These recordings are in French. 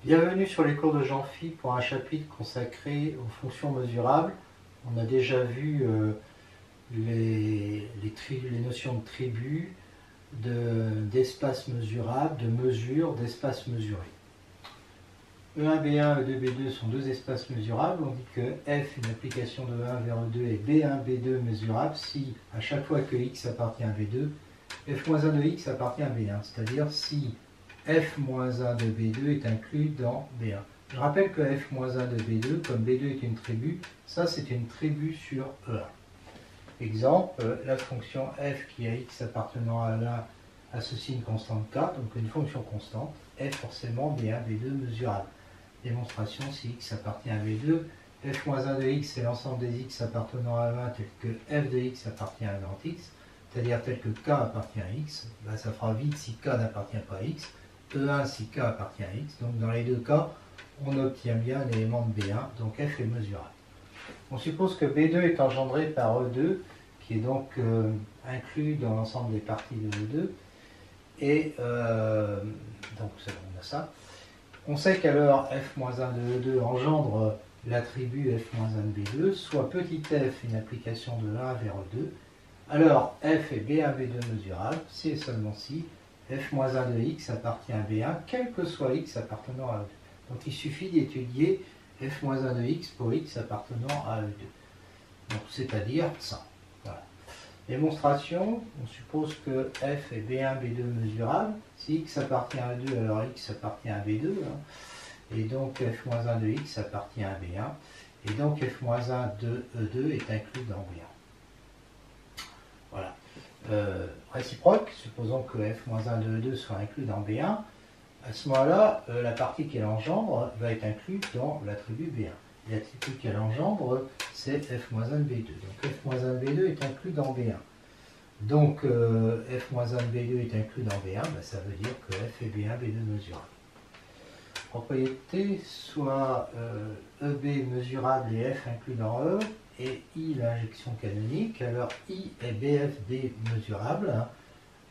Bienvenue sur les cours de Jean-Phi pour un chapitre consacré aux fonctions mesurables. On a déjà vu les notions de tribu, d'espace mesurable, de mesure, d'espace mesuré. E1, B1, E2, B2 sont deux espaces mesurables. On dit que F, une application de E1 vers E2, est B1, B2 mesurable si, à chaque fois que X appartient à B2, F-1 de X appartient à B1, c'est-à-dire si F-1 de B2 est inclus dans B1. Je rappelle que F-1 de B2, comme B2 est une tribu, ça c'est une tribu sur E1. Exemple, la fonction f qui a x appartenant à l'A associe une constante k, donc une fonction constante, est forcément B1, B2 mesurable. Démonstration, si x appartient à B2, f-1 de x c'est l'ensemble des x appartenant à 1 tel que f de x appartient à grand x, c'est-à-dire tel que k appartient à x, ben ça fera vite si k n'appartient pas à x, E1 si k appartient à x, donc dans les deux cas, on obtient bien un élément de B1, donc f est mesurable. On suppose que B2 est engendré par E2, qui est donc inclus dans l'ensemble des parties de E2, et donc on a ça. On sait qu'alors f-1 de E2 engendre l'attribut f-1 de B2, soit petit f une application de 1 vers E2, alors f est B1, B2 mesurable, si et seulement si f-1 de x appartient à B1, quel que soit x appartenant à E2. Donc il suffit d'étudier f-1 de x pour x appartenant à E2. Donc c'est-à-dire ça. Voilà. Démonstration, on suppose que f est B1, B2 mesurable. Si x appartient à E2, alors x appartient à B2. Hein. Et donc f-1 de x appartient à B1. Et donc f-1 de E2 est inclus dans B1. Voilà. Réciproque, supposons que f-1 de E2 soit inclus dans B1. À ce moment-là, la partie qu'elle engendre va être incluse dans l'attribut B1. L'attribut qu'elle engendre, c'est f-1 de B2. Donc f-1 de B2 est inclus dans B1. Donc f-1 de B2 est inclus dans B1, ben, ça veut dire que f est B1, B2 mesurable. Propriété, soit EB mesurable et f inclus dans E, et I l'injection canonique. Alors I est BFD mesurable.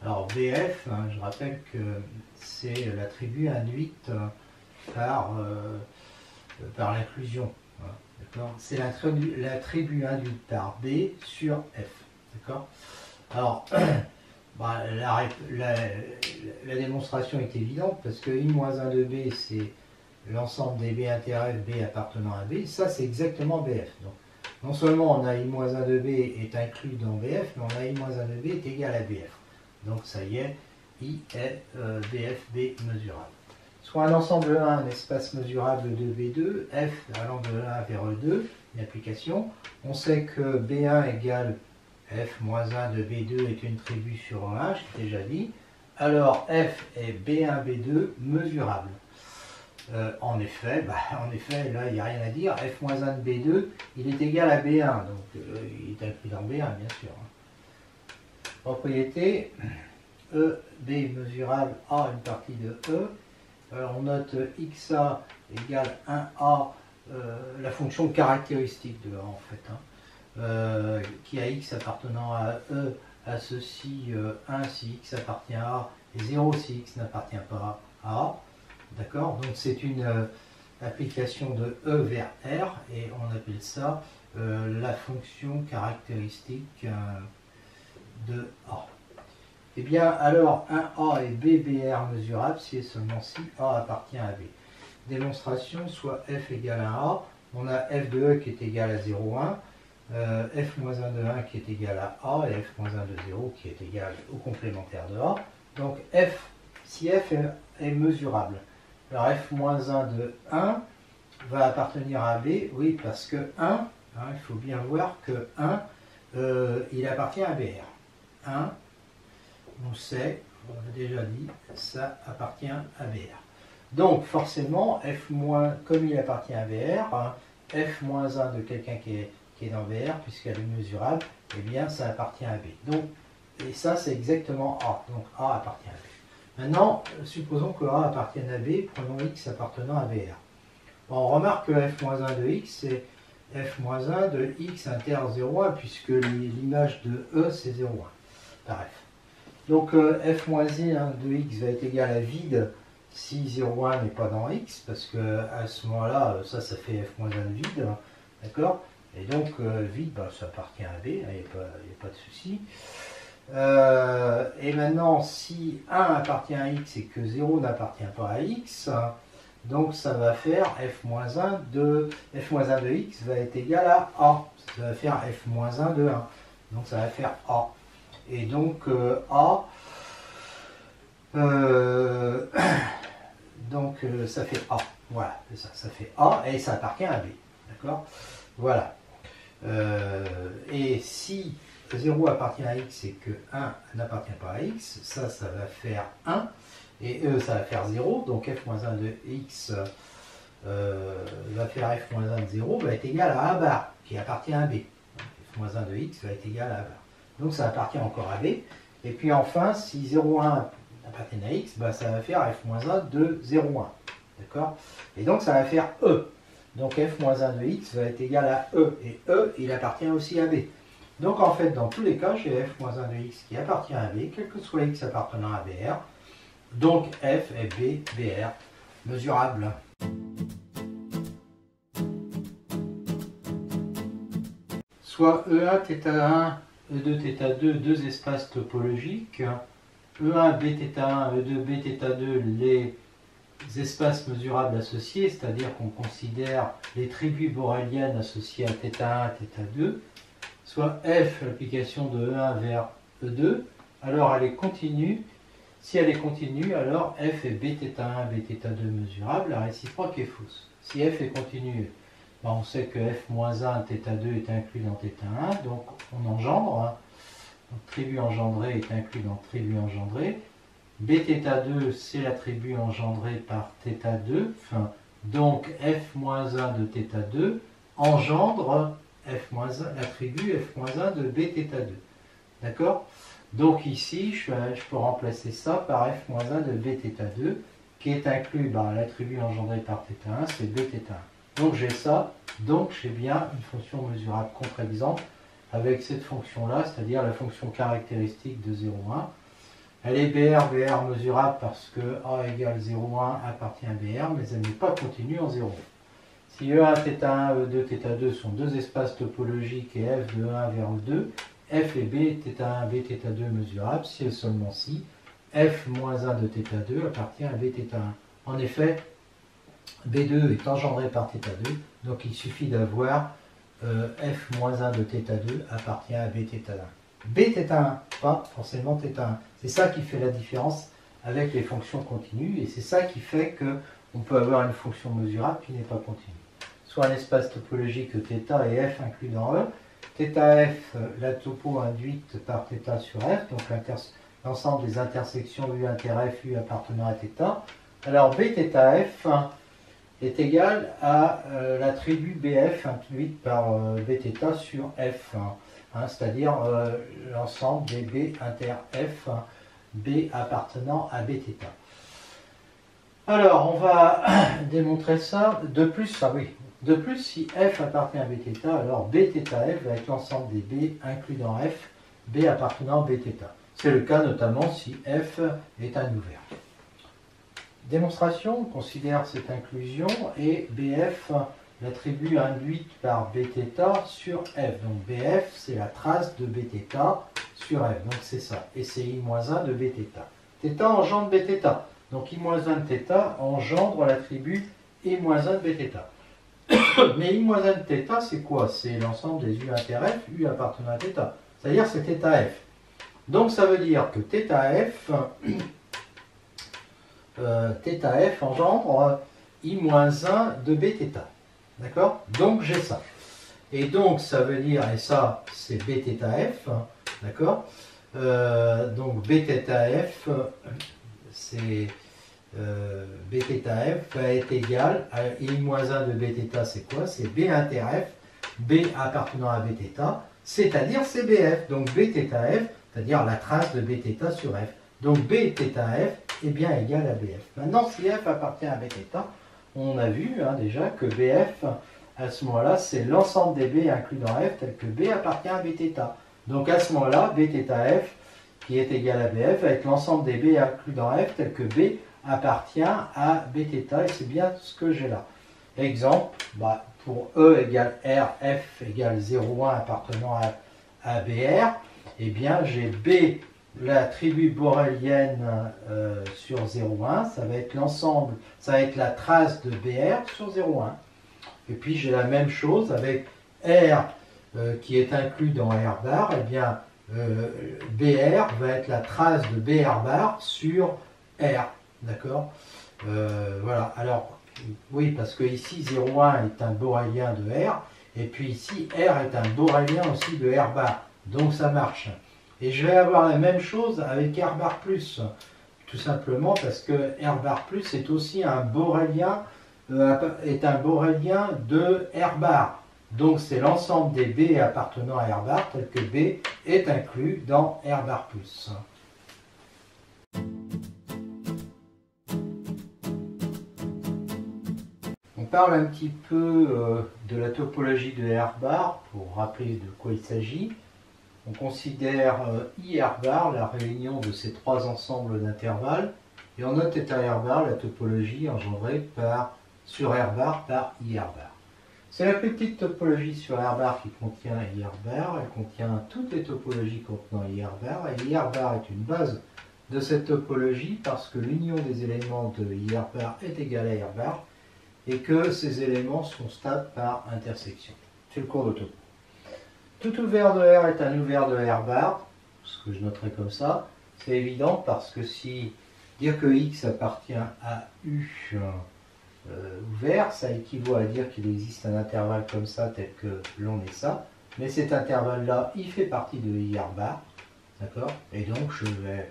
Alors BF, hein, je rappelle que c'est l'attribut induite par l'inclusion. Hein, c'est l'attribut induit par B sur F. D'accord. Alors, bah, la démonstration est évidente parce que I-1 de B, c'est l'ensemble des B inter F, B appartenant à B. Ça, c'est exactement BF. Donc, non seulement on a I-1 de B est inclus dans BF, mais on a I-1 de B est égal à BF. Donc ça y est, I est BFB mesurable. Soit un ensemble 1, un espace mesurable de B2, F allant de 1 vers E2, une application. On sait que B1 égale F-1 de B2 est une tribu sur 1, j'ai déjà dit. Alors F est B1, B2 mesurable. En effet, là il n'y a rien à dire. F-1 de B2, il est égal à B1, donc il est inclus dans B1 bien sûr. Propriété, E, B mesurable, A une partie de E. Alors on note XA égale 1A, la fonction caractéristique de A en fait, hein, qui a X appartenant à E associe 1 si X appartient à A et 0 si X n'appartient pas à A. D'accord. Donc c'est une application de E vers R et on appelle ça la fonction caractéristique de A. Eh bien, alors, 1A est BBR mesurable si et seulement si A appartient à B. Démonstration, soit F égale à A, on a F de E qui est égal à 0,1, F-1 de 1 qui est égal à A, et F-1 de 0 qui est égal au complémentaire de A. Donc, si F est mesurable, alors F-1 de 1 va appartenir à B, oui, parce que 1, hein, il faut bien voir que 1, il appartient à BR. 1, on sait, on l'a déjà dit, ça appartient à BR. Donc forcément, F-, comme il appartient à BR, hein, F-1 de quelqu'un qui est dans BR, puisqu'elle est mesurable, eh bien ça appartient à B. Donc, et ça c'est exactement A, donc A appartient à B. Maintenant, supposons que A appartienne à B, prenons X appartenant à BR. Bon, on remarque que F-1 de X, c'est F-1 de X inter 0,1, puisque l'image de E c'est 0,1 par F. Donc f-1 de x va être égal à vide si 0,1 n'est pas dans X, parce que à ce moment-là, ça fait f moins 1 de vide, d'accord? Et donc, vide, ben, ça appartient à B, il n'y a pas de souci. Et maintenant, si 1 appartient à X et que 0 n'appartient pas à X, donc ça va faire f-1 de X va être égal à A. Ça va faire f-1 de 1. Donc ça va faire A. Et donc A, ça fait A. Voilà, c'est ça, ça fait A et ça appartient à B. D'accord? Voilà. Et si 0 appartient à X et que 1 n'appartient pas à X, ça va faire 1. Et ça va faire 0. Donc f-1 de X va faire f-1 de 0 va être égal à A bar, qui appartient à B. f-1 de X va être égal à A bar. Donc ça appartient encore à B. Et puis enfin, si 0,1 appartient à X, bah, ça va faire f-1 de 0,1. D'accord? Et donc ça va faire E. Donc f-1 de X va être égal à E. Et E, il appartient aussi à B. Donc en fait, dans tous les cas, j'ai f-1 de X qui appartient à B, quel que soit X appartenant à BR. Donc f est B, BR, mesurable. Soit E1, θ1, E2, θ2, deux espaces topologiques. E1, Bθ1, E2, Bθ2, les espaces mesurables associés, c'est-à-dire qu'on considère les tribus boréliennes associées à θ1, θ2. Soit F, l'application de E1 vers E2, alors elle est continue. Si elle est continue, alors F est Bθ1, Bθ2 mesurable, la réciproque est fausse. Si F est continue, ben on sait que F-1 θ2 est inclus dans θ1, donc on engendre. Hein. Donc, tribu engendrée est inclus dans tribu engendrée. Bθ2, c'est la tribu engendrée par θ2, donc F-1 de θ2 engendre la tribu F-1 de Bθ2. D'accord? Donc ici, je peux remplacer ça par F-1 de Bθ2, qui est inclus, ben, l'attribut engendré par θ1, c'est Bθ1. Donc j'ai ça, donc j'ai bien une fonction mesurable contre-exemple avec cette fonction-là, c'est-à-dire la fonction caractéristique de 0,1. Elle est BR mesurable parce que A égale 0,1 appartient à BR, mais elle n'est pas continue en 0. Si E1, θ1, E2, θ2 sont deux espaces topologiques et F de 1 vers E2, F et B, θ1, Bθ2 mesurables, si et seulement si F-1 de θ2 appartient à Bθ1. En effet, B2 est engendré par θ2, donc il suffit d'avoir F-1 de θ2 appartient à Bθ1. Bθ1, pas forcément θ1. C'est ça qui fait la différence avec les fonctions continues, et c'est ça qui fait qu'on peut avoir une fonction mesurable qui n'est pas continue. Soit un espace topologique θ et F inclus dans E, θF, la topo induite par θ sur F, donc l'ensemble des intersections U inter F, U appartenant à θ. Alors BθF est égal à la tribu BF induite par Bθ sur F, hein, c'est-à-dire l'ensemble des B inter F, B appartenant à Bθ. Alors on va démontrer ça. De plus, de plus, si F appartient à Bθ, alors BθF va être l'ensemble des B inclus dans F, B appartenant à Bθ. C'est le cas notamment si F est un ouvert. Démonstration, on considère cette inclusion et BF l'attribut induite par Bθ sur F. Donc BF, c'est la trace de Bθ sur F. Donc c'est ça. Et c'est I-1 de Bθ. θ engendre Bθ. Donc I-1 de θ engendre l'attribut I-1 de Bθ. Mais I-1 de θ, c'est quoi? C'est l'ensemble des U inter F, U appartenant à θ. C'est-à-dire c'est θF. Donc ça veut dire que θF, θF engendre I-1 de Bθ. D'accord? Donc j'ai ça. Et donc ça veut dire, et ça c'est BθF, d'accord? Donc BθF, c'est BθF va être égal à I-1 de Bθ, c'est quoi? C'est B inter F, B appartenant à Bθ, c'est-à-dire c'est BF. Donc BθF, c'est-à-dire la trace de Bθ sur F. Donc BθF est bien égal à BF. Maintenant, si F appartient à Bθ, on a vu déjà que BF, à ce moment-là, c'est l'ensemble des B inclus dans F tel que B appartient à Bθ. Donc à ce moment-là, BθF, qui est égal à BF, va être l'ensemble des B inclus dans F tel que B appartient à bθ, et c'est bien ce que j'ai là. Exemple, pour E égale R, F égale 0,1 appartenant à BR, eh bien j'ai B, la tribu borélienne sur 0,1, ça va être l'ensemble, ça va être la trace de BR sur 0,1. Et puis j'ai la même chose avec R qui est inclus dans R bar, eh bien BR va être la trace de BR bar sur R, d'accord. Voilà, alors oui, parce que ici 0,1 est un borélien de R, et puis ici R est un borélien aussi de R bar, donc ça marche. Et je vais avoir la même chose avec R bar plus, tout simplement parce que R bar plus est aussi un borélien, de R bar. Donc c'est l'ensemble des B appartenant à R bar, tel que B est inclus dans R bar plus. On parle un petit peu de la topologie de R bar pour rappeler de quoi il s'agit. On considère I R bar, la réunion de ces trois ensembles d'intervalles, et on note θ R bar, la topologie engendrée sur R bar par I R bar. C'est la plus petite topologie sur R bar qui contient I R bar, elle contient toutes les topologies contenant I R bar, et I R bar est une base de cette topologie parce que l'union des éléments de I R bar est égale à R bar, et que ces éléments sont stables par intersection. C'est le cours de topo. Tout ouvert de R est un ouvert de R bar, ce que je noterai comme ça. C'est évident parce que si dire que X appartient à U ouvert, ça équivaut à dire qu'il existe un intervalle comme ça, tel que l'on est ça. Mais cet intervalle-là, il fait partie de I R bar, d'accord? Et donc je vais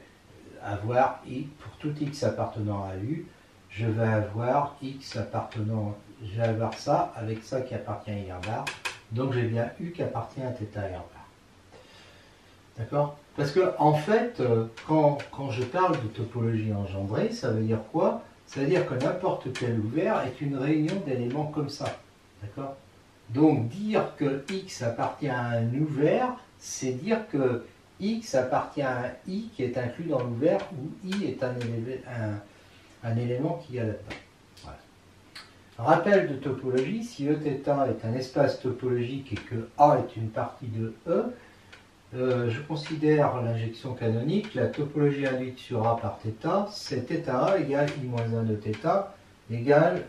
avoir pour tout X appartenant à U, je vais avoir X appartenant, je vais avoir ça avec ça qui appartient à I R bar. Donc j'ai bien U qui appartient à θ R bar. D'accord? Parce que en fait, quand je parle de topologie engendrée, ça veut dire quoi? Ça veut dire que n'importe quel ouvert est une réunion d'éléments comme ça. D'accord? Donc dire que X appartient à un ouvert, c'est dire que X appartient à un I qui est inclus dans l'ouvert, où I est un élément qu'il y a là-dedans. Voilà. Rappel de topologie, si Eθ est un espace topologique et que A est une partie de E, je considère l'injection canonique, la topologie induite sur A par θ, c'est θA égale I-1 de θ égale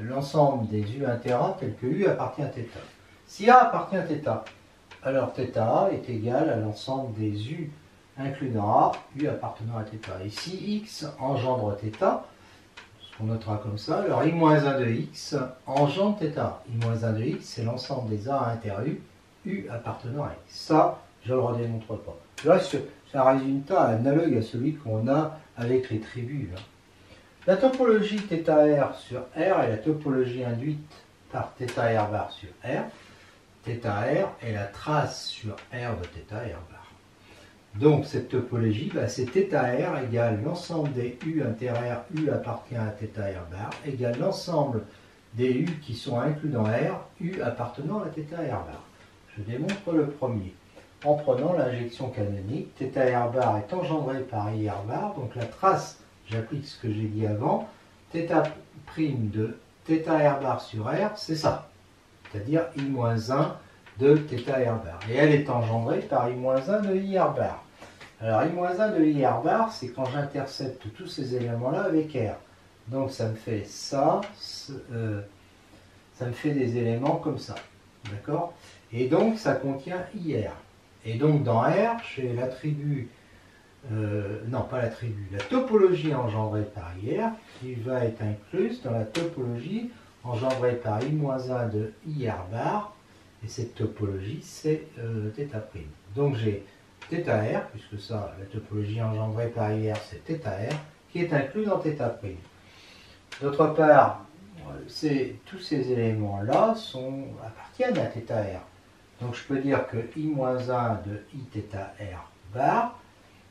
l'ensemble des U inter A tel que U appartient à θ. Si A appartient à θ, alors θA est égal à l'ensemble des U inclus dans A, U appartenant à θ. Et si X engendre θ, on notera comme ça, alors I-1 de X engendre θ. I-1 de X, c'est l'ensemble des A inter U, U appartenant à X. Ça, je ne le redémontre pas. Là, c'est un résultat analogue à celui qu'on a avec les tribus. La topologie θR sur R est la topologie induite par θ R bar sur R. θR est la trace sur R de θ R bar. Donc cette topologie, c'est θR égale l'ensemble des U inter R, U appartient à θ R bar, égale l'ensemble des U qui sont inclus dans R, U appartenant à θ R bar. Je démontre le premier. En prenant l'injection canonique, θ R bar est engendré par I R bar, donc la trace, j'applique ce que j'ai dit avant, θ' de θ R bar sur R, c'est ça, c'est-à-dire I-1 de θ R bar. Et elle est engendrée par I-1 de I R bar. Alors I-1 de I R bar, c'est quand j'intercepte tous ces éléments-là avec R. Donc ça me fait ça, ça me fait des éléments comme ça, d'accord? Et donc ça contient IR. Et donc dans R, j'ai l'attribut, non pas l'attribut, la topologie engendrée par IR qui va être incluse dans la topologie engendrée par I-1 de IR bar. Et cette topologie, c'est θ'. Donc j'ai θR, puisque ça, la topologie engendrée par IR, c'est θR, qui est inclus dans θ'P'. D'autre part, tous ces éléments-là appartiennent à θR. Donc je peux dire que I-1 de IθR bar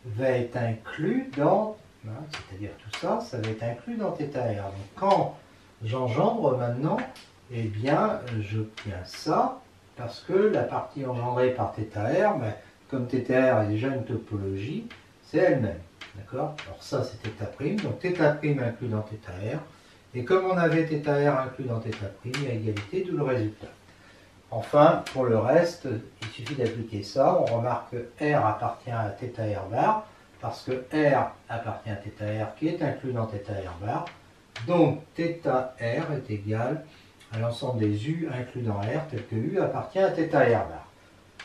va être inclus dans, c'est-à-dire tout ça, ça va être inclus dans θR. Donc quand j'engendre maintenant, eh bien j'obtiens ça, parce que la partie engendrée par θR, comme θR est déjà une topologie, c'est elle-même. D'accord? Alors ça, c'est θ'. Donc θ' inclus dans θr. Et comme on avait θr inclus dans θ', il y a égalité, d'où le résultat. Enfin, pour le reste, il suffit d'appliquer ça. On remarque que R appartient à θr bar, parce que R appartient à θr qui est inclus dans θr bar. Donc, θr est égal à l'ensemble des U inclus dans R, tel que U appartient à θr bar.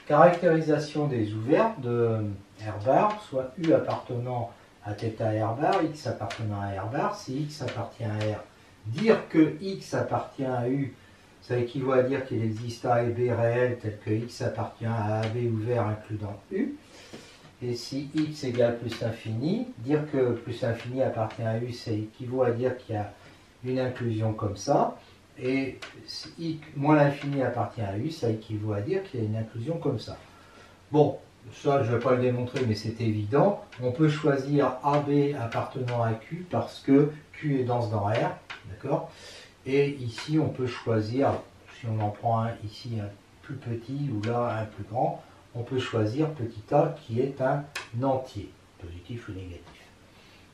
Caractérisation des ouvertes de R bar, soit U appartenant à θr bar, X appartenant à R bar. Si X appartient à R, dire que X appartient à U, ça équivaut à dire qu'il existe A et B réels, tel que X appartient à AB ouvert inclus dans U. Et si X égale plus l'infini, dire que plus l'infini appartient à U, ça équivaut à dire qu'il y a une inclusion comme ça. Et si X moins l'infini appartient à U, ça équivaut à dire qu'il y a une inclusion comme ça. Bon, ça je ne vais pas le démontrer, mais c'est évident. On peut choisir AB appartenant à Q parce que Q est dense dans R, d'accord? Et ici on peut choisir, si on en prend un ici un plus petit ou là un plus grand, on peut choisir petit a qui est un entier, positif ou négatif.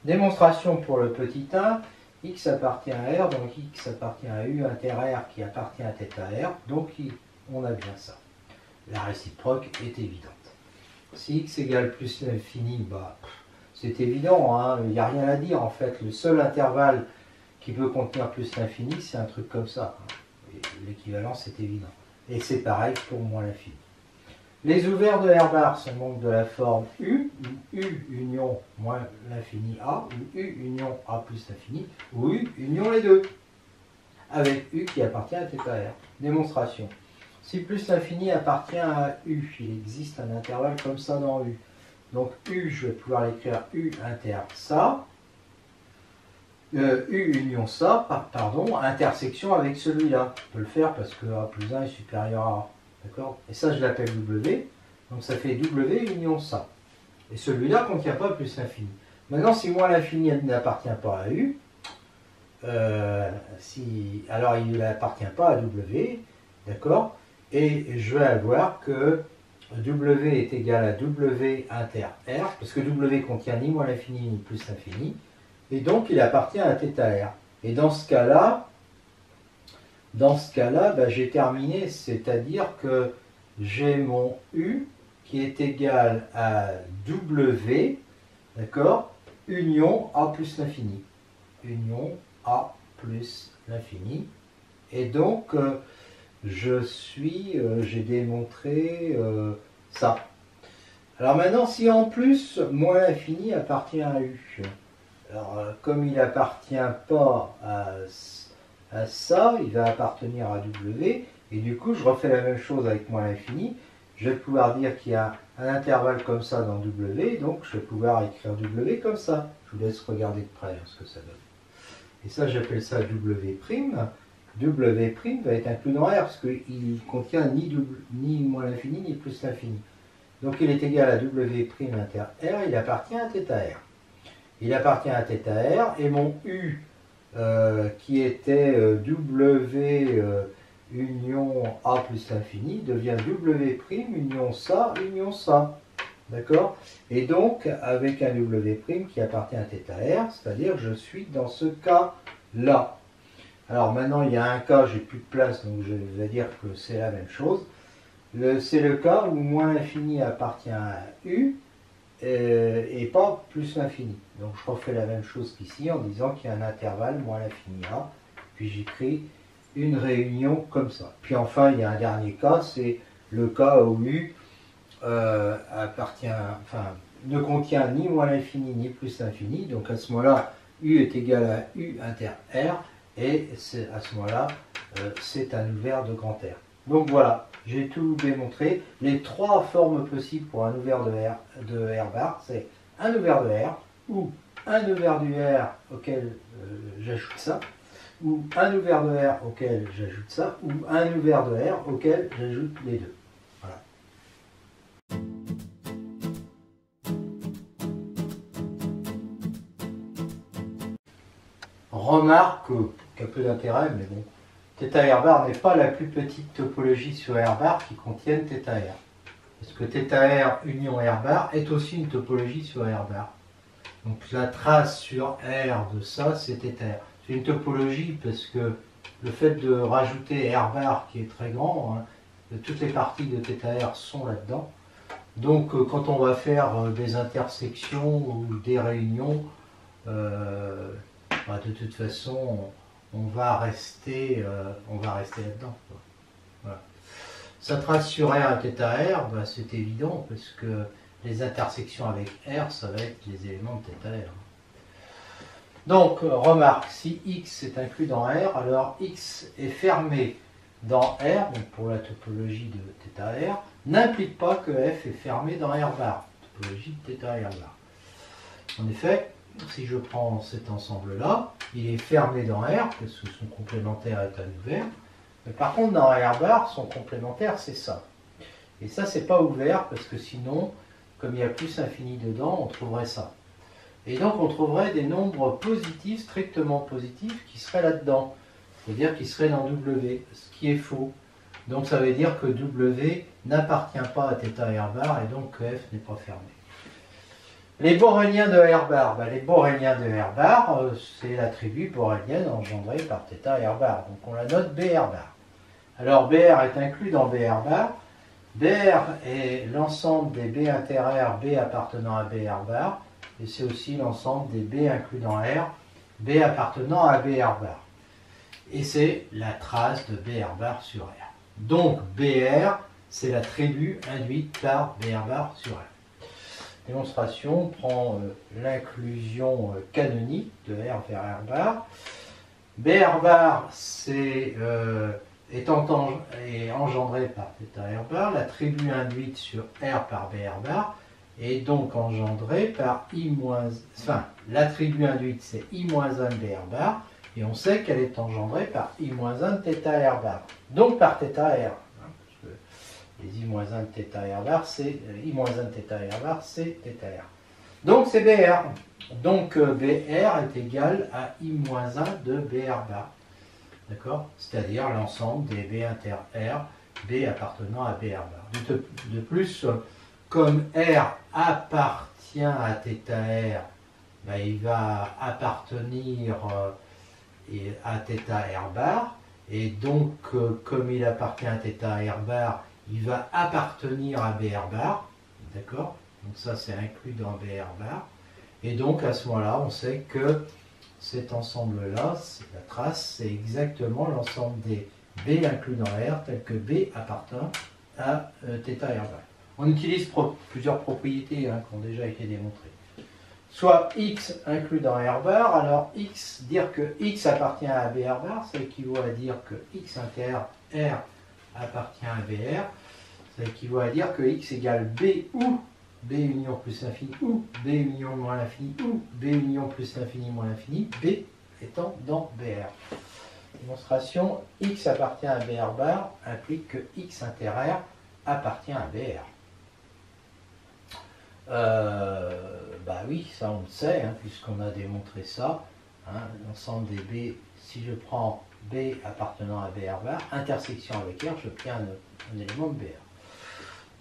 Démonstration pour le petit a. X appartient à R, donc X appartient à U inter R qui appartient à θr, donc on a bien ça. La réciproque est évidente. Si X égale plus l'infini, bah, c'est évident, hein, il n'y a rien à dire en fait. Le seul intervalle qui peut contenir plus l'infini, c'est un truc comme ça. L'équivalence est évident. Et c'est pareil pour moins l'infini. Les ouverts de R bar sont donc de la forme U, ou U union moins l'infini A, ou U union A plus l'infini, ou U union les deux, avec U qui appartient à θr. Démonstration. Si plus l'infini appartient à U, il existe un intervalle comme ça dans U. Donc U, je vais pouvoir l'écrire U inter ça, U union ça, pardon, intersection avec celui-là. On peut le faire parce que A plus 1 est supérieur à A. D'accord? Et ça, je l'appelle W. Donc ça fait W union ça. Et celui-là ne contient pas plus l'infini. Maintenant, si moins l'infini n'appartient pas à U, alors il n'appartient pas à W. D'accord? Et je vais avoir que W est égal à W inter R, parce que W contient ni moins l'infini ni plus l'infini. Et donc, il appartient à θr. Et dans ce cas-là, bah, j'ai terminé, c'est-à-dire que j'ai mon U qui est égal à W, d'accord, union A plus l'infini. Union A plus l'infini. Et donc, j'ai démontré ça. Alors maintenant, si en plus, moins l'infini appartient à U, alors comme il n'appartient pas à ça, il va appartenir à W, et du coup je refais la même chose avec moins l'infini. Je vais pouvoir dire qu'il y a un intervalle comme ça dans W, donc je vais pouvoir écrire W comme ça. Je vous laisse regarder de près ce que ça donne. Et ça, j'appelle ça W'. W' va être inclus dans R, parce qu'il contient ni moins l'infini, ni plus l'infini. Donc il est égal à W' inter R, il appartient à θr. Il appartient à θr, et mon U, qui était W union A plus l'infini, devient W' union ça. D'accord? Et donc, avec un W' qui appartient à θr, c'est-à-dire je suis dans ce cas-là. Alors maintenant, il y a un cas, j'ai plus de place, donc je vais dire que c'est la même chose. C'est le cas où moins l'infini appartient à U, et pas plus l'infini. Donc je refais la même chose qu'ici en disant qu'il y a un intervalle moins l'infini A, puis j'écris une réunion comme ça. Puis enfin il y a un dernier cas, c'est le cas où U ne contient ni moins l'infini ni plus l'infini. Donc à ce moment-là, U est égal à U inter R, et à ce moment-là, c'est un ouvert de grand R. Donc voilà, j'ai tout démontré. Les trois formes possibles pour un ouvert de R bar, c'est un ouvert de R, ou un ouvert du R auquel j'ajoute ça, ou un ouvert de R auquel j'ajoute ça, ou un ouvert de R auquel j'ajoute les deux. Voilà. Remarque qui a peu d'intérêt, mais bon. θr bar n'est pas la plus petite topologie sur R bar qui contienne θr. Parce que θr union R bar est aussi une topologie sur R bar. Donc la trace sur R de ça, c'est θr. C'est une topologie parce que le fait de rajouter R bar qui est très grand, hein, toutes les parties de θr sont là-dedans. Donc quand on va faire des intersections ou des réunions, de toute façon on va rester là-dedans. Voilà. Sa trace sur R et θr, c'est évident parce que les intersections avec R, ça va être les éléments de θr. Donc, remarque, si X est inclus dans R, alors X est fermé dans R, donc pour la topologie de θr, n'implique pas que F est fermé dans R bar, topologie de θr bar. En effet, si je prends cet ensemble-là, il est fermé dans R, parce que son complémentaire est un ouvert, mais par contre, dans R bar, son complémentaire, c'est ça. Et ça, c'est pas ouvert, parce que sinon, comme il y a plus infini dedans, on trouverait ça. Et donc on trouverait des nombres positifs, strictement positifs, qui seraient là-dedans. C'est-à-dire qu'ils seraient dans W, ce qui est faux. Donc ça veut dire que W n'appartient pas à θr bar et donc que F n'est pas fermé. Les boréliens de R bar, les boréliens de R bar, c'est l'attribut borélienne engendré par θr bar. Donc on la note BR bar. Alors BR est inclus dans BR bar. BR est l'ensemble des B inter R, B appartenant à BR bar. Et c'est aussi l'ensemble des B inclus dans R, B appartenant à BR bar. Et c'est la trace de BR bar sur R. Donc BR, c'est l'attribut induite par BR bar sur R. Démonstration, on prend l'inclusion canonique de R vers R bar. BR bar, est engendré par θr bar. L'attribut induite sur R par BR bar est donc engendré par l'attribut induite c'est I-1 BR bar, et on sait qu'elle est engendrée par I-1 θr bar, donc par θr, parce que les I-1 θr bar, c'est I-1 θr bar, c'est θr. Donc c'est BR. Donc BR est égal à I-1 de BR bar. D'accord? C'est-à-dire l'ensemble des B inter R, B appartenant à BR bar. De plus, comme R appartient à θr, il va appartenir à θr bar, et donc comme il appartient à θr bar, il va appartenir à BR bar, d'accord? Donc ça c'est inclus dans BR bar, et donc à ce moment-là on sait que cet ensemble-là, la trace, c'est exactement l'ensemble des B inclus dans R, tel que B appartient à θr bar. On utilise plusieurs propriétés qui ont déjà été démontrées. Soit X inclus dans R bar, alors X, dire que X appartient à BR bar, ça équivaut à dire que X inter R appartient à BR, ça équivaut à dire que X égale B ou B union plus l'infini ou B union moins l'infini ou B union plus l'infini moins l'infini, B étant dans BR. Démonstration, X appartient à BR bar implique que X inter R appartient à BR. Oui, ça on le sait, puisqu'on a démontré ça. L'ensemble des B, si je prends B appartenant à BR bar, intersection avec R, j'obtiens un élément de BR.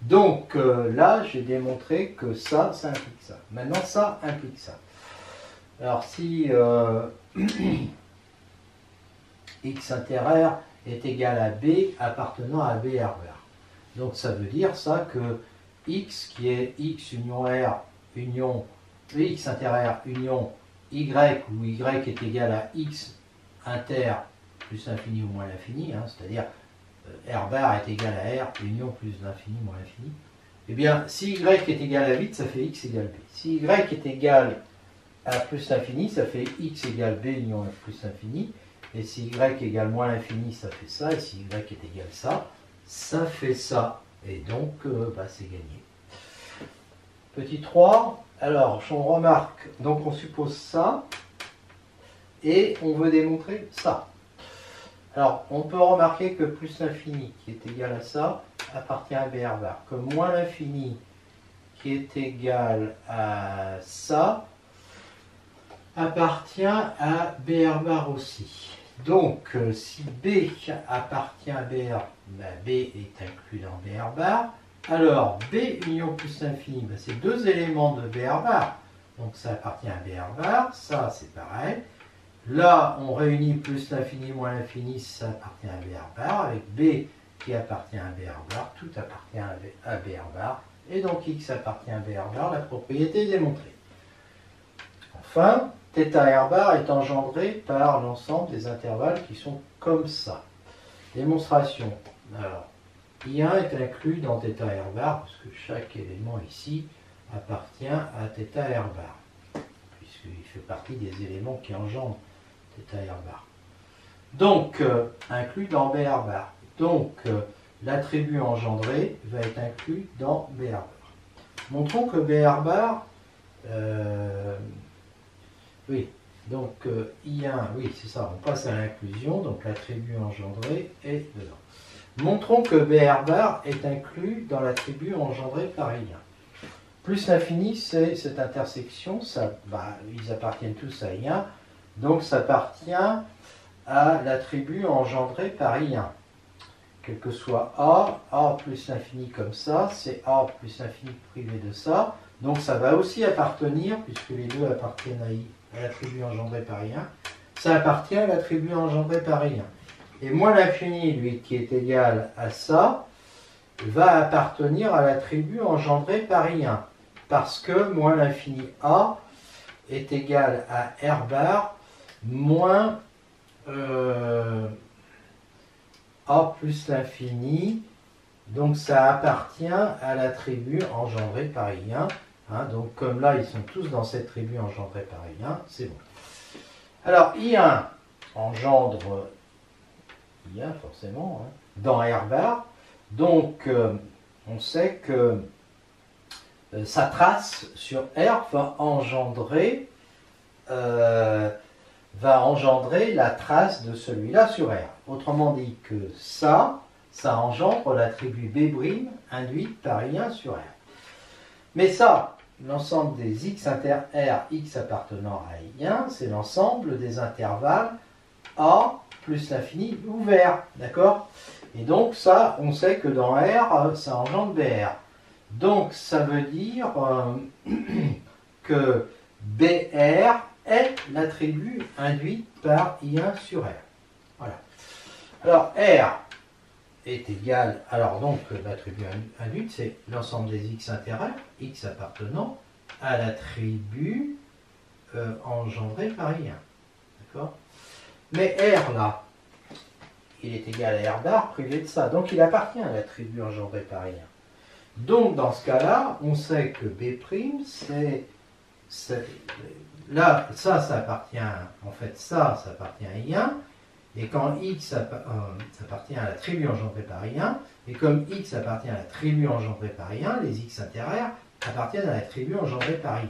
Donc là, j'ai démontré que ça implique ça. Maintenant, ça implique ça. Alors si X inter R est égal à B appartenant à BR bar. Donc ça veut dire ça que X qui est X union R union X inter R union Y, où Y est égal à X inter plus l'infini ou moins l'infini, c'est-à-dire R bar est égal à R union plus l'infini moins l'infini. Eh bien, si Y est égal à 8, ça fait X égale B. Si Y est égal à plus l'infini, ça fait X égale B union plus l'infini. Et si Y égale moins l'infini, ça fait ça. Et si Y est égal à ça fait ça. Et donc, c'est gagné. Petit 3, alors, on remarque, donc on suppose ça, et on veut démontrer ça. Alors, on peut remarquer que plus l'infini, qui est égal à ça, appartient à BR bar. Que moins l'infini, qui est égal à ça, appartient à BR bar aussi. Donc, si B appartient à BR, B est inclus dans BR bar. Alors, B union plus l'infini, c'est deux éléments de BR bar. donc ça appartient à BR bar, ça c'est pareil. Là, on réunit plus l'infini moins l'infini, ça appartient à BR bar, avec B qui appartient à BR bar, tout appartient à BR bar, et donc X appartient à BR bar, la propriété est démontrée. Enfin, θ R bar est engendré par l'ensemble des intervalles qui sont comme ça. Démonstration. Alors, I1 est inclus dans θ R bar, parce que chaque élément ici appartient à θ R bar, puisqu'il fait partie des éléments qui engendrent θ R bar. Donc, inclus dans BR bar. Donc, l'attribut engendré va être inclus dans BR bar. Montrons que BR bar, oui, donc I1, oui, c'est ça, on passe à l'inclusion, donc l'attribut engendré est dedans. Montrons que BR bar est inclus dans l'attribut engendré par I1. Plus l'infini, c'est cette intersection, ça, ils appartiennent tous à I1, donc ça appartient à l'attribut engendré par I1. Quel que soit A plus l'infini comme ça, c'est A plus l'infini privé de ça, donc ça va aussi appartenir, puisque les deux appartiennent à l'attribut engendré par I1, ça appartient à l'attribut engendré par I1. Et moins l'infini, lui, qui est égal à ça, va appartenir à l'attribut engendré par I1. Parce que moins l'infini A est égal à R bar moins A plus l'infini. Donc ça appartient à l'attribut engendré par I1. Hein, donc comme là, ils sont tous dans cet attribut engendré par I1, c'est bon. Alors I1 engendre I1 forcément, hein, dans R bar. Donc on sait que sa trace sur R va engendrer la trace de celui-là sur R. Autrement dit que ça engendre l'attribut B' induit par I1 sur R. Mais ça, l'ensemble des X inter R, X appartenant à I1, c'est l'ensemble des intervalles A plus l'infini ouvert, d'accord? Et donc ça, on sait que dans R, ça engendre BR. Donc ça veut dire que BR est l'attribut induit par I1 sur R. Voilà. Alors R est égal, alors donc l'attribut induit, c'est l'ensemble des X inter R, X appartenant à l'attribut engendré par I1. D'accord? Mais R là, il est égal à R bar privé de ça, donc il appartient à l'attribut engendré par I1. Donc dans ce cas-là, on sait que B', là, ça appartient, en fait, ça appartient à I1, et quand X ça appartient à l'attribut engendré par I1, et comme X appartient à l'attribut engendré par I1, les X intérieurs appartiennent à l'attribut engendré par I1.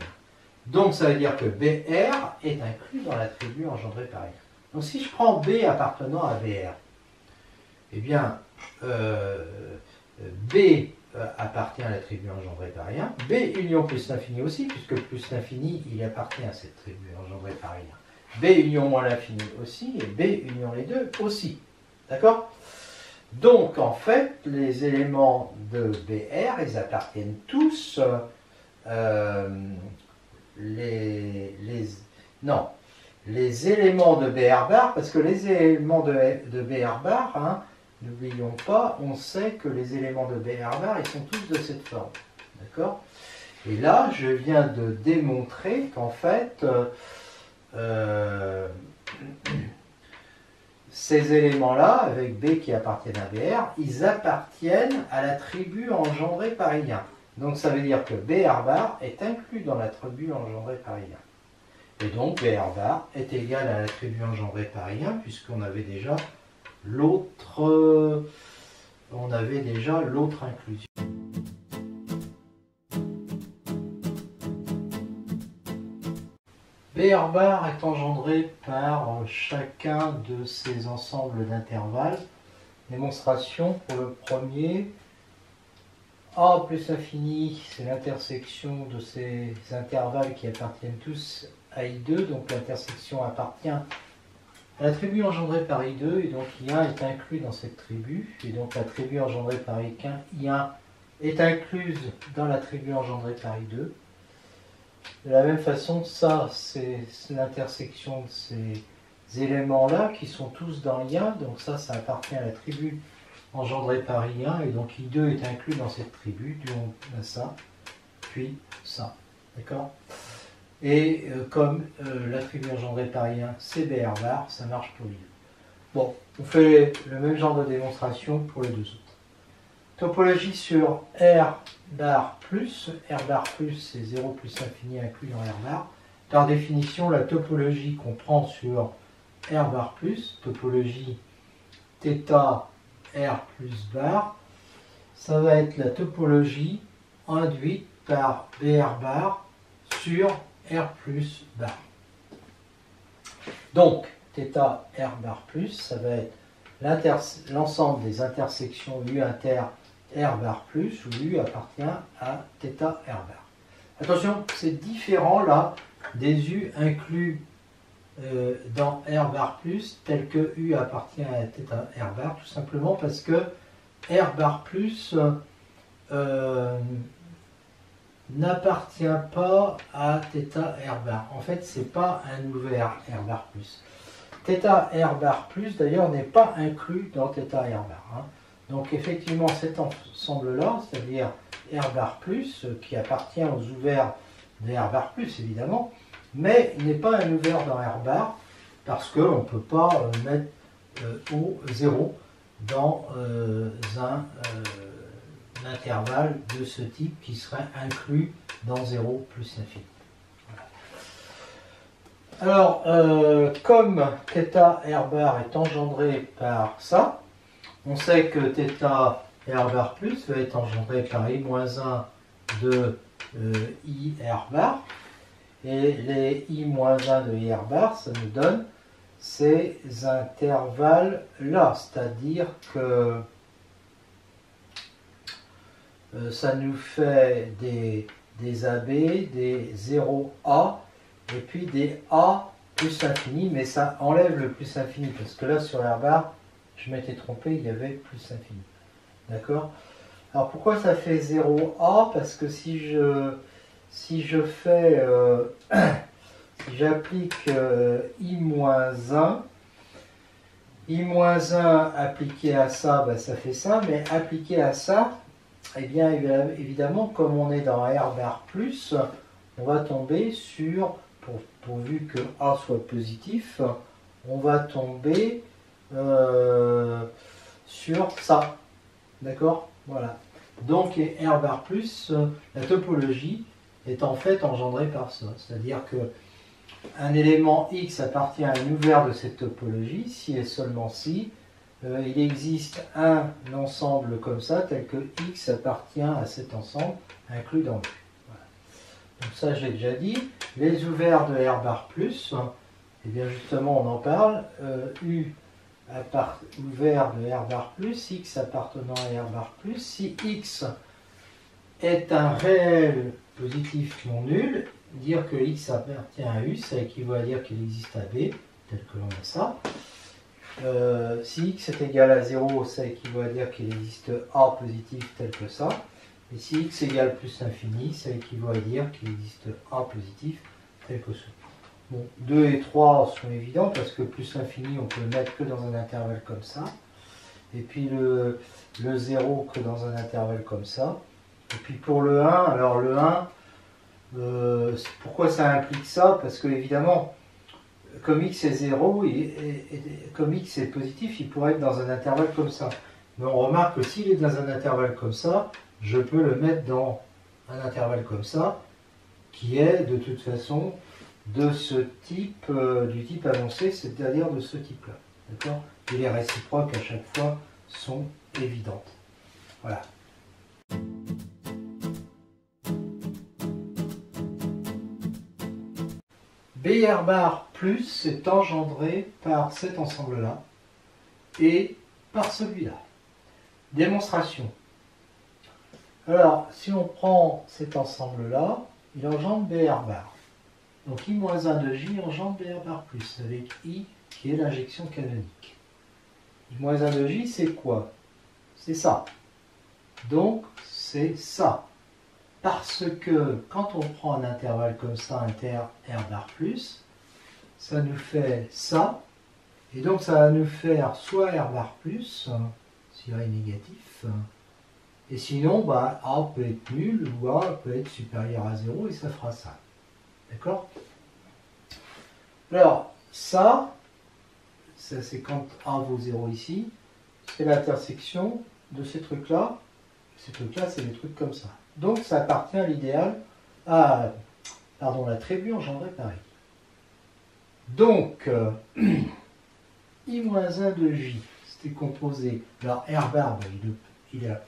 Donc ça veut dire que BR est inclus dans l'attribut engendré par I1. Donc si je prends B appartenant à BR, eh bien, B appartient à l'attribut engendré par I1. B union plus l'infini aussi, puisque plus l'infini, il appartient à cet attribut engendré par I1. B union moins l'infini aussi, et B union les deux aussi. D'accord? Donc, en fait, les éléments de BR, ils appartiennent tous les éléments de BR bar, parce que les éléments de BR bar, hein, n'oublions pas, on sait que les éléments de BR bar, ils sont tous de cette forme. D'accord? Et là, je viens de démontrer qu'en fait, ces éléments-là, avec B qui appartiennent à BR, ils appartiennent à l'attribut engendré par I1. Donc ça veut dire que BR bar est inclus dans l'attribut engendré par I1. Et donc BR bar est égal à l'attribut engendré par I1, puisqu'on avait déjà l'autre inclusion. BR bar est engendré par chacun de ces ensembles d'intervalles. Démonstration pour le premier. A plus infini, c'est l'intersection de ces intervalles qui appartiennent tous à I2, donc l'intersection appartient à l'attribut engendré par I2, et donc I1 est inclus dans cette tribu, et donc l'attribut engendré par I1 est incluse dans l'attribut engendré par I2. De la même façon, ça, c'est l'intersection de ces éléments-là qui sont tous dans I1. Donc ça appartient à la tribu engendrée par I1. Et donc I2 est inclus dans cette tribu. Donc on a ça, puis ça. D'accord? Et comme la tribu engendrée par I1, c'est BR bar, ça marche pour I2. Bon, on fait le même genre de démonstration pour les deux autres. Topologie sur R bar plus. R bar plus, c'est 0 plus infini inclus dans R bar. Par définition, la topologie qu'on prend sur R bar plus, topologie θ R plus bar, ça va être la topologie induite par BR bar sur R plus bar. Donc, θ R bar plus, ça va être l'ensemble des intersections U inter R bar plus, où U appartient à θ R bar. Attention, c'est différent là des U inclus dans R bar plus, tel que U appartient à θ R bar, tout simplement parce que R bar plus n'appartient pas à θ R bar. En fait, c'est pas un ouvert R bar plus. θ R bar plus, d'ailleurs, n'est pas inclus dans θ R bar. Hein. Donc, effectivement, cet ensemble-là, c'est-à-dire R bar plus, qui appartient aux ouverts de R bar plus, évidemment, mais il n'est pas un ouvert dans R bar, parce qu'on ne peut pas mettre au 0 dans un intervalle de ce type qui serait inclus dans 0 plus l'infini. Voilà. Alors, comme θ R bar est engendré par ça, on sait que θ R bar plus va être engendré par I-1 de I R bar, et les I-1 de I R bar, ça nous donne ces intervalles-là, c'est-à-dire que ça nous fait des AB, des 0A, et puis des A plus infini, mais ça enlève le plus infini, parce que là, sur R bar, je m'étais trompé, il y avait plus infini. D'accord? Alors, pourquoi ça fait 0A? Parce que si je fais... si j'applique I-1, I-1 appliqué à ça, ben, ça fait ça, mais appliqué à ça, eh bien évidemment, comme on est dans R bar plus, on va tomber sur, pourvu que A soit positif, on va tomber sur ça. D'accord? Voilà. Donc R bar plus, la topologie est en fait engendrée par ça. C'est-à-dire que un élément X appartient à un ouvert de cette topologie, si et seulement si, il existe un ensemble comme ça, tel que X appartient à cet ensemble, inclus dans U. Voilà. Donc ça, j'ai déjà dit. Les ouverts de R bar plus, et bien justement, on en parle. U ouvert de R bar plus, X appartenant à R bar plus. Si X est un réel positif non nul, dire que X appartient à U, ça équivaut à dire qu'il existe à B, tel que l'on a ça. Si X est égal à 0, ça équivaut à dire qu'il existe A positif tel que ça. Et si X égale plus infini, ça équivaut à dire qu'il existe A positif tel que ça. Bon, 2 et 3 sont évidents parce que plus infini, on peut le mettre que dans un intervalle comme ça. Et puis le 0 que dans un intervalle comme ça. Et puis pour le 1, alors le 1, pourquoi ça implique ça? Parce que évidemment, comme X est 0, comme X est positif, il pourrait être dans un intervalle comme ça. Mais on remarque que s'il est dans un intervalle comme ça, je peux le mettre dans un intervalle comme ça, qui est de toute façon de ce type, du type annoncé, c'est-à-dire de ce type-là. D'accord? Et les réciproques à chaque fois sont évidentes. Voilà. BR bar plus est engendré par cet ensemble-là et par celui-là. Démonstration. Alors, si on prend cet ensemble-là, il engendre BR bar. Donc I-1 de J engendre BR bar plus, avec I qui est l'injection canonique. I-1 de J, c'est quoi? C'est ça. Donc, c'est ça. Parce que quand on prend un intervalle comme ça, inter R bar plus, ça nous fait ça. Et donc ça va nous faire soit R bar plus, si A est négatif, et sinon bah, A peut être nul ou A peut être supérieur à 0 et ça fera ça. D'accord? Alors ça c'est quand A vaut 0 ici, c'est l'intersection de ces trucs-là. Ces trucs-là, c'est des trucs comme ça. Donc ça appartient à l'idéal, à l'attribut engendré par I. Donc, I-1 de J, c'était composé, alors R bar, il a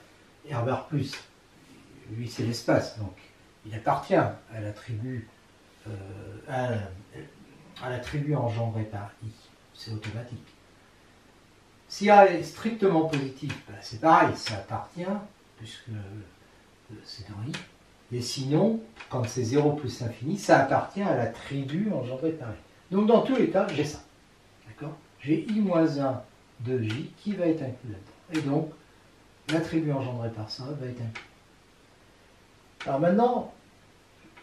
R bar plus, lui c'est l'espace, donc il appartient à l'attribut engendré par I, c'est automatique. Si A est strictement positif, ben c'est pareil, ça appartient, puisque c'est dans I, et sinon, quand c'est 0 plus infini, ça appartient à l'attribut engendré par I. Donc dans tous les cas, j'ai ça. D'accord? J'ai I-1 de J qui va être inclus là-dedans. Et donc, l'attribut engendré par ça va être inclus. Alors maintenant,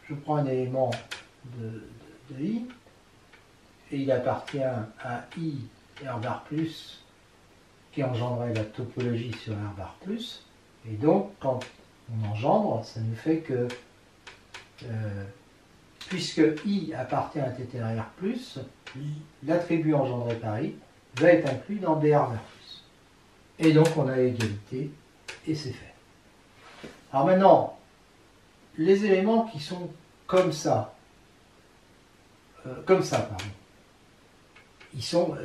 je prends un élément de I, et il appartient à I R bar plus, qui engendrait la topologie sur R bar plus. Et donc, quand on engendre, ça nous fait que, puisque I appartient à TTR plus, l'attribut engendré par I va être inclus dans BR bar plus. Et donc, on a égalité, et c'est fait. Alors maintenant, les éléments qui sont comme ça, pardon, ils sont,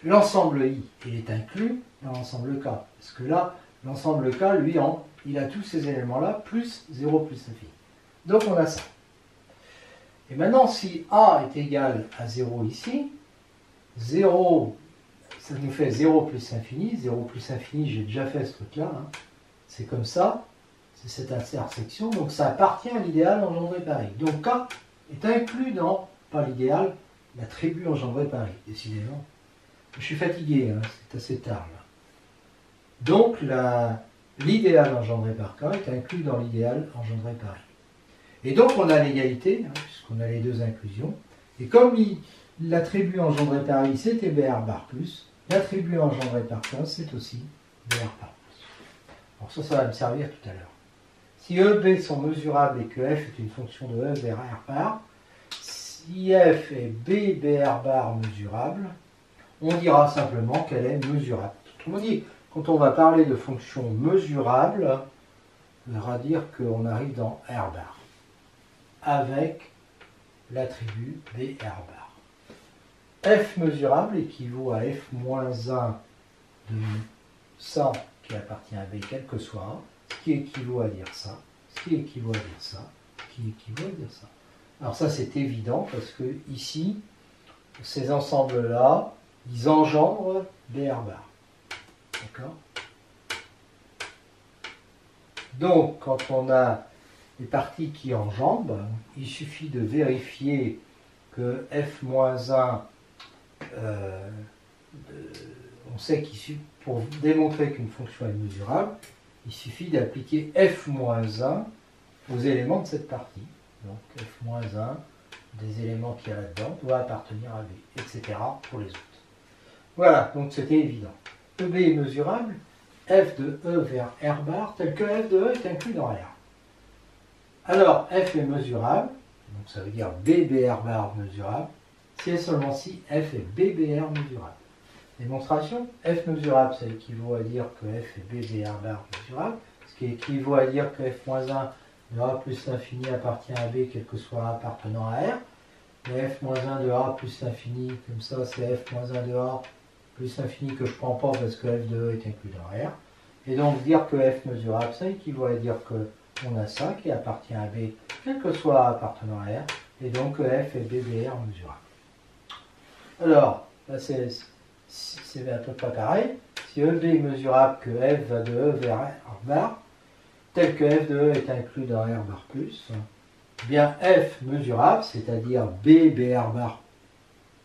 l'ensemble I, il est inclus dans l'ensemble K. Parce que là, l'ensemble K, lui, il a tous ces éléments-là, plus 0 plus infini. Donc on a ça. Et maintenant, si A est égal à 0 ici, 0, ça nous fait 0 plus infini. 0 plus infini, j'ai déjà fait ce truc-là. Hein. C'est comme ça. C'est cette intersection. Donc ça appartient à l'idéal engendré par I. Donc K est inclus dans, pas l'idéal, l'attribut engendré par I, décidément. Je suis fatigué, hein, c'est assez tard là. Donc l'idéal engendré par K est inclus dans l'idéal engendré par I. Et donc on a l'égalité, hein, puisqu'on a les deux inclusions. Et comme l'attribut engendré par I c'était BR bar plus, l'attribut engendré par K c'est aussi BR bar plus. Alors ça va me servir tout à l'heure. Si E, B sont mesurables et que F est une fonction de E vers R bar, si F est B, BR bar mesurable, on dira simplement qu'elle est mesurable. Autrement dit, quand on va parler de fonctions mesurables, on va dire qu'on arrive dans R bar avec l'attribut BR bar. F mesurable équivaut à F moins 1 de ça qui appartient à B, quel que soit A, ce qui équivaut à dire ça, ce qui équivaut à dire ça, ce qui équivaut à dire ça. Alors ça c'est évident parce que ici, ces ensembles-là, ils engendrent BR bar. D'accord? Donc, quand on a des parties qui enjambent, il suffit de vérifier que F-1, on sait pour démontrer qu'une fonction est mesurable, il suffit d'appliquer F-1 aux éléments de cette partie. Donc, F-1 des éléments qu'il y a là-dedans doit appartenir à B, etc. pour les autres. Voilà, donc c'était évident. EB est mesurable, F de E vers R bar, tel que F de E est inclus dans R. Alors, F est mesurable, donc ça veut dire BBR bar mesurable, si et seulement si F est BBR mesurable. Démonstration, F mesurable, ça équivaut à dire que F est BBR bar mesurable, ce qui équivaut à dire que F-1 de A plus l'infini appartient à B, quel que soit A appartenant à R. Mais F-1 de A plus l'infini, comme ça, c'est F-1 de A plus l'infini que je ne prends pas parce que F de E est inclus dans R. Et donc dire que F mesurable, ça équivaut à dire qu'on a ça qui appartient à B, quel que soit A appartenant à R. Et donc F est BBR mesurable. Alors, là c'est à peu près pareil. Si EB est mesurable, que F va de E vers R bar, tel que F de E est inclus dans R bar plus, eh bien F mesurable, c'est-à-dire B BR bar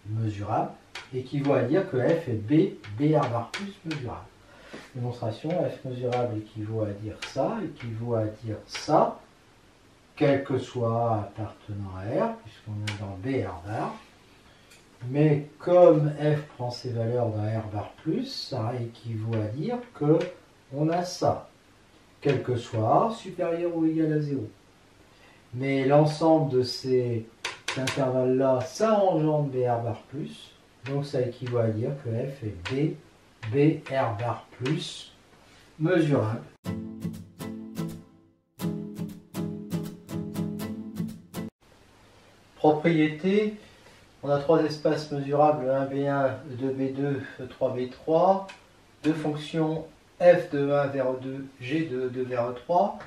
mesurable, équivaut à dire que F est B BR bar plus mesurable. Démonstration, F mesurable équivaut à dire ça, équivaut à dire ça, quel que soit appartenant à R, puisqu'on est dans BR bar. Mais comme f prend ses valeurs dans R bar plus, ça équivaut à dire que on a ça, quel que soit A supérieur ou égal à 0. Mais l'ensemble de ces intervalles-là, ça engendre BR bar plus, donc ça équivaut à dire que f est BR bar plus mesurable. Propriété, on a trois espaces mesurables, 1B1, 2B2, 3B3, deux fonctions f de 1 vers 2, g de 2 vers 3.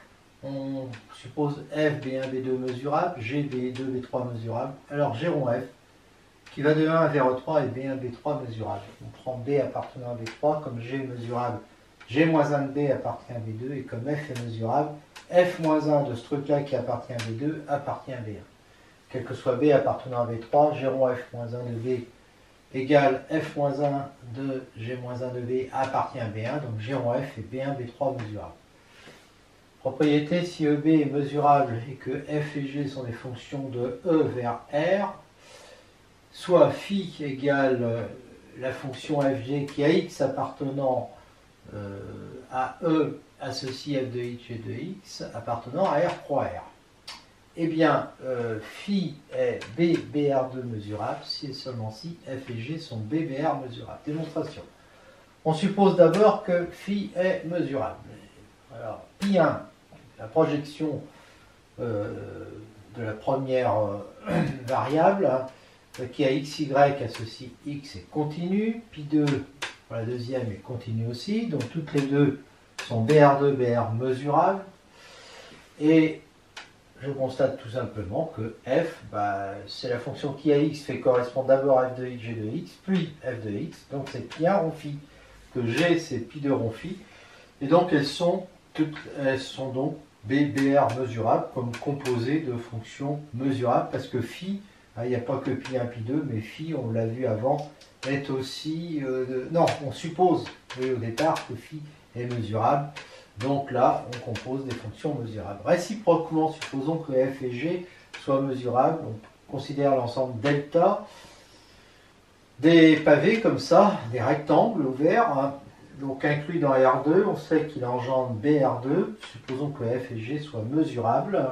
On suppose f, B1, B2 mesurable, g, B2, B3 mesurable. Alors g rond f, qui va de 1 vers 3 et B1, B3 mesurable. On prend B appartenant à B3 comme g mesurable. G-1 de B appartient à B2 et comme f est mesurable, f-1 de ce truc-là qui appartient à B2 appartient à B1. Quel que soit B appartenant à B3, G rond f-1 de B égale f-1 de G-1 de B appartient à B1, donc G rond f est B1, B3 mesurable. Propriété, si EB est mesurable et que f et g sont des fonctions de E vers R, soit phi égale la fonction fg qui a x appartenant à E associe f de x, g de x appartenant à R croix R. Eh bien, phi est BR2 mesurable si et seulement si f et g sont BBR mesurables. Démonstration. On suppose d'abord que phi est mesurable. Alors, pi1, la projection de la première variable, qui a xy associe x est continue, pi2, pour la deuxième, est continue aussi, donc toutes les deux sont BR2, BR mesurables, et je constate tout simplement que f, c'est la fonction qui a x fait correspondre d'abord à f de x, g de x, puis f de x, donc c'est pi1 rond phi, que g c'est pi2 rond phi, et donc elles sont donc BR mesurables comme composées de fonctions mesurables, parce que phi, il n'y a pas que pi1, pi2, mais phi, on l'a vu avant, est aussi... non, on suppose, oui, au départ, que phi est mesurable. Donc là, on compose des fonctions mesurables. Réciproquement, supposons que f et g soient mesurables. On considère l'ensemble delta des pavés comme ça, des rectangles ouverts, hein, donc inclus dans R2. On sait qu'il engendre BR2. Supposons que f et g soient mesurables.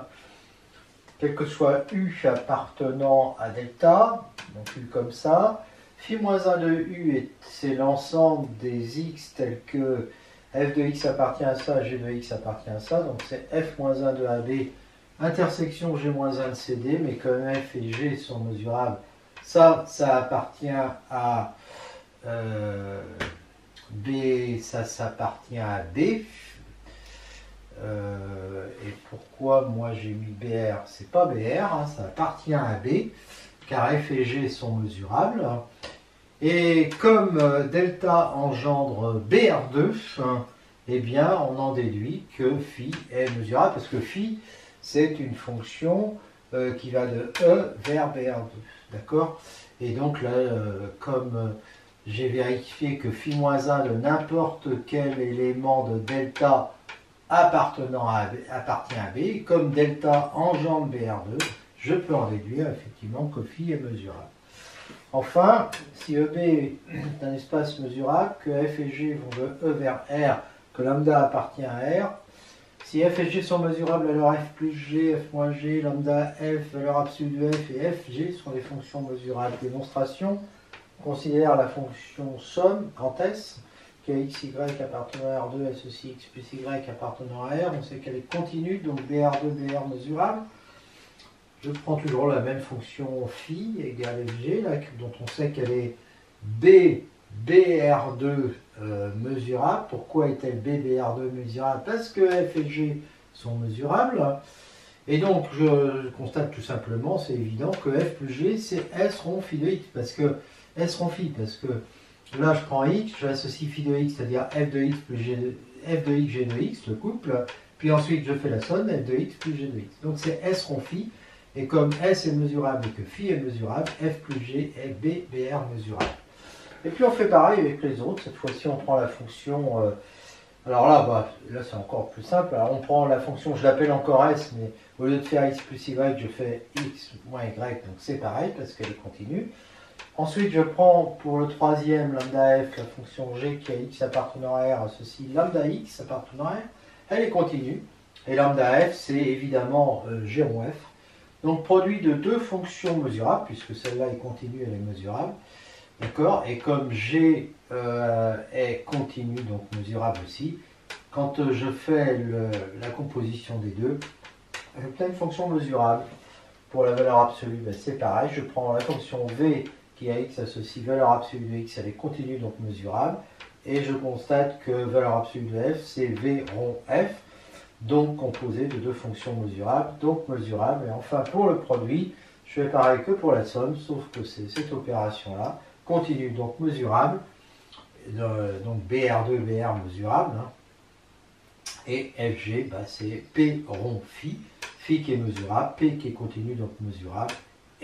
Quel que soit u appartenant à delta, donc u comme ça. Phi-1 de u, c'est l'ensemble des x tels que f de x appartient à ça, g de x appartient à ça, donc c'est f-1 de AB, intersection g-1 de CD, mais comme f et g sont mesurables, ça appartient à B, ça s'appartient à B. Et pourquoi moi j'ai mis BR? C'est pas BR, hein, ça appartient à B, car f et g sont mesurables. Et comme delta engendre BR2, eh bien on en déduit que phi est mesurable, parce que phi c'est une fonction qui va de E vers BR2. D'accord? Et donc là, comme j'ai vérifié que phi-1 de n'importe quel élément de delta appartenant à B, appartient à B, comme delta engendre BR2, je peux en déduire effectivement que phi est mesurable. Enfin, si EB est un espace mesurable, que f et g vont de E vers R, que lambda appartient à R, si f et g sont mesurables, alors f plus g, f moins g, lambda f, valeur absolue de f et f, g sont des fonctions mesurables. Démonstration, on considère la fonction somme, grand S, qui a xy appartenant à R2 associe x plus y appartenant à R, on sait qu'elle est continue, donc BR2, BR mesurable. Je prends toujours la même fonction phi égale fg, là, dont on sait qu'elle est BR2 mesurable. Pourquoi est-elle BR2 mesurable? Parce que f et g sont mesurables. Et donc, je constate tout simplement, c'est évident, que f plus g, c'est s rond phi de x. Parce que s rond phi, parce que là, je prends x, j'associe phi de x, c'est-à-dire f de x plus g f de x, g de x, le couple. Puis ensuite, je fais la somme, f de x plus g de x. Donc, c'est s rond phi. Et comme S est mesurable et que phi est mesurable, f plus g est BR mesurable. Et puis on fait pareil avec les autres. Cette fois-ci, on prend la fonction Alors là, là c'est encore plus simple. Alors on prend la fonction, je l'appelle encore S, mais au lieu de faire x plus y, je fais x moins y, donc c'est pareil parce qu'elle est continue. Ensuite, je prends pour le troisième lambda f la fonction g qui a x appartenant à R, ceci lambda x appartenant à R, elle est continue. Et lambda f, c'est évidemment g rond f. Donc produit de deux fonctions mesurables, puisque celle-là est continue, elle est mesurable. D'accord. Et comme g est continu, donc mesurable aussi, quand je fais la composition des deux, j'obtiens une fonction mesurable. Pour la valeur absolue, c'est pareil, je prends la fonction v qui a x associe valeur absolue de x, elle est continue, donc mesurable, et je constate que valeur absolue de f, c'est v rond f, donc composé de deux fonctions mesurables, donc mesurable. Et enfin, pour le produit, je fais pareil que pour la somme, sauf que c'est cette opération-là, continue, donc mesurable, donc BR2, BR mesurable, hein, et FG, c'est P rond phi, phi qui est mesurable, P qui est continu, donc mesurable,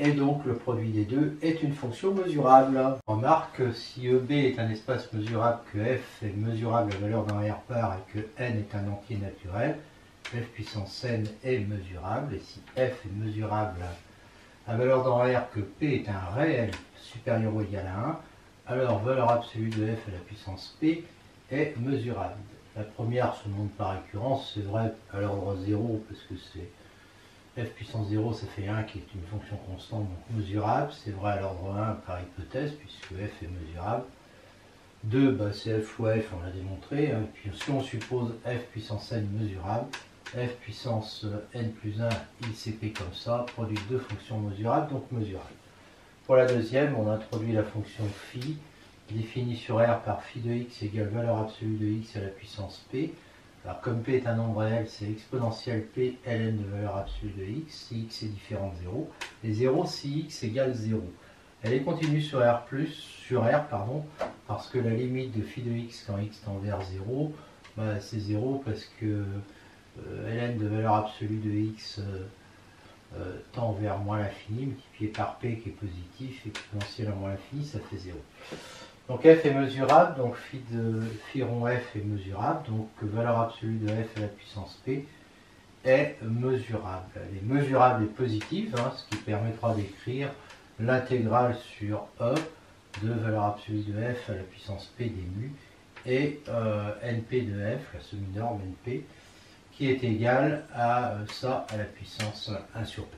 et donc le produit des deux est une fonction mesurable. On remarque que si EB est un espace mesurable, que F est mesurable à valeur d'un R part et que N est un entier naturel, F puissance N est mesurable, et si F est mesurable à valeur d'un R, que P est un réel supérieur ou égal à 1, alors valeur absolue de F à la puissance P est mesurable. La première se montre par récurrence, c'est vrai à l'ordre 0, parce que c'est f puissance 0, ça fait 1 qui est une fonction constante, donc mesurable. C'est vrai à l'ordre 1 par hypothèse, puisque f est mesurable. 2, c'est f fois f, on l'a démontré. Hein. Puis si on suppose f puissance n mesurable, f puissance n plus 1 ICP comme ça, produit deux fonctions mesurables, donc mesurables. Pour la deuxième, on introduit la fonction phi, définie sur R par phi de x égale valeur absolue de x à la puissance p. Alors comme p est un nombre réel, c'est exponentielle p ln de valeur absolue de x, si x est différent de 0, et 0 si x égale 0. Elle est continue sur R+, parce que la limite de phi de x quand x tend vers 0, c'est 0 parce que ln de valeur absolue de x tend vers moins l'infini, multiplié par p qui est positif, exponentielle à moins l'infini, ça fait 0. Donc f est mesurable, donc phi rond f est mesurable, donc valeur absolue de f à la puissance p est mesurable. Elle est mesurable et positive, hein, ce qui permettra d'écrire l'intégrale sur e de valeur absolue de f à la puissance p des mu et np de f, la somme norme np, qui est égale à ça à la puissance 1 sur p.